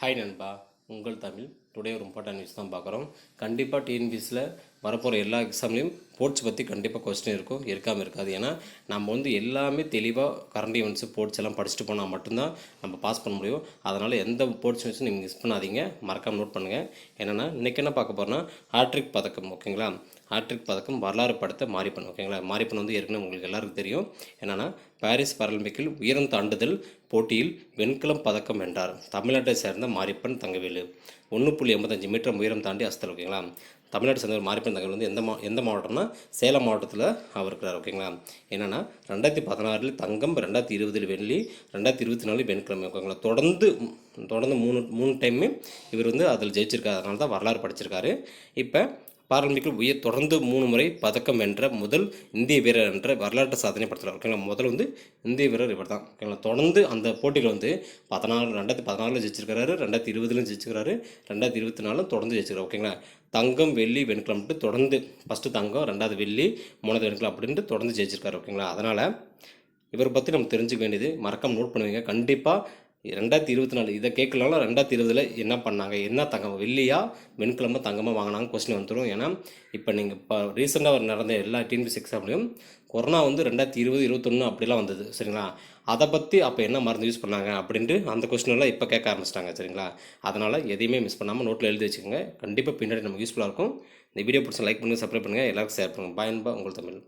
Hi நண்பா, உங்கள் Tamil. Today ஒரு இம்பார்ட்டன்ட் நியூஸ் தான் பார்க்குறோம். கண்டிப்பாக டிஎன்பிஎஸ்சியில் வரப்போகிற எல்லா எக்ஸாம்லேயும் ஸ்போர்ட்ஸ் பற்றி கண்டிப்பாக கொஸ்டின் இருக்கும், இருக்காமல் இருக்காது. ஏன்னா நம்ம எல்லாமே தெளிவாக கரண்ட் ஈவெண்ட்ஸு ஸ்போர்ட்ஸ் எல்லாம் படிச்சுட்டு போனால் மட்டும்தான் நம்ம பாஸ் பண்ண முடியும். அதனால் எந்த ஸ்போர்ட்ஸ் நியூஸும் நீங்கள் மிஸ் பண்ணாதீங்க, மறக்காமல் நோட் பண்ணுங்கள். என்னென்னா இன்றைக்கி என்ன பார்க்க போகிறோன்னா ஹாட்ரிக் பதக்கம். ஓகேங்களா, ஹாட்ரிக் பதக்கம் வரலாறு படத்தை மாரிப்பன். ஓகேங்களா, மாரிப்பன் ஏற்கனவே உங்களுக்கு எல்லாருக்கும் தெரியும். என்னென்னா பாரிஸ் பாராலிம்பிக்கில் உயரம் தாண்டுதல் போட்டியில் வெண்கலம் பதக்கம் வென்றார் தமிழ்நாட்டை சேர்ந்த மாரிப்பன் தங்கவேலு. 1.85 மீட்டர் உயரம் தாண்டி அஸ்தல். ஓகேங்களா, தமிழ்நாட்டை சேர்ந்த மாரிப்பன் தங்கவேலு எந்த மாவட்டம்னா சேலம் மாவட்டத்தில் அவர் இருக்கிறார். ஓகேங்களா, என்னென்னா 2016 தங்கம், 2020 வெள்ளி, 2024 வெண்கலம். ஓகேங்களா, தொடர்ந்து மூணு டைமே இவர் அதில் ஜெயிச்சிருக்காரு. அதனால தான் வரலாறு படிச்சிருக்காரு. இப்போ பாராலிம்பிக்கில் தொடர்ந்து 3 முறை பதக்கம் வென்ற முதல் இந்திய வீரர் என்ற வரலாற்று சாதனை படுத்துகிறார். ஓகேங்களா, முதல் இந்திய வீரர் இவர் தான். ஓகேங்களா, தொடர்ந்து அந்த போட்டியில் 2016 ஜெயிச்சிருக்கிறாரு, 2020 ஜெயிச்சிருக்காரு, 2024 தொடர்ந்து ஜெயிச்சிருக்காரு. ஓகேங்களா, தங்கம், வெள்ளி, வெண்கலம்ட்டு தொடர்ந்து ஃபஸ்ட்டு தங்கம், 2வது வெள்ளி, 3வது வெண்கலம் அப்படின்ட்டு தொடர்ந்து ஜெயிச்சிருக்காரு. ஓகேங்களா, அதனால் இவரை பற்றி நம்ம தெரிஞ்சுக்க வேண்டியது மறக்காம நோட் பண்ணுவீங்க. கண்டிப்பாக 2024 இதை கேட்கலாம். 2020 என்ன பண்ணாங்க, என்ன தங்கம், வெள்ளியா வெண்கலமாக தங்கமாக வாங்கினாங்க கொஸ்டின் வந்துடும். ஏன்னா இப்போ நீங்கள் இப்போ ரீசெண்டாக நடந்த எல்லா டிஎன்பிஎஸ்சி எக்ஸாம்லையும் கொரோனா 2020, 2021 அப்படிலாம் வந்தது. சரிங்களா, அதை பற்றி அப்போ என்ன மருந்து யூஸ் பண்ணாங்க அப்படின்ட்டு அந்த கொஸ்டினெல்லாம் இப்போ கேட்க ஆரம்பிச்சிட்டாங்க. சரிங்களா, அதனால் எதையுமே மிஸ் பண்ணாமல் நோட்டில் எழுதி வச்சுக்கோங்க. கண்டிப்பாக பின்னாடி நமக்கு யூஸ்ஃபுல்லாக இருக்கும். இந்த வீடியோ பிடிச்சா லைக் பண்ணுங்கள், சப்ஸ்கிரைப் பண்ணுங்கள், எல்லாருக்கும் ஷேர் பண்ணுங்கள். பாய் அன்பா, உங்கள் தமிழ்.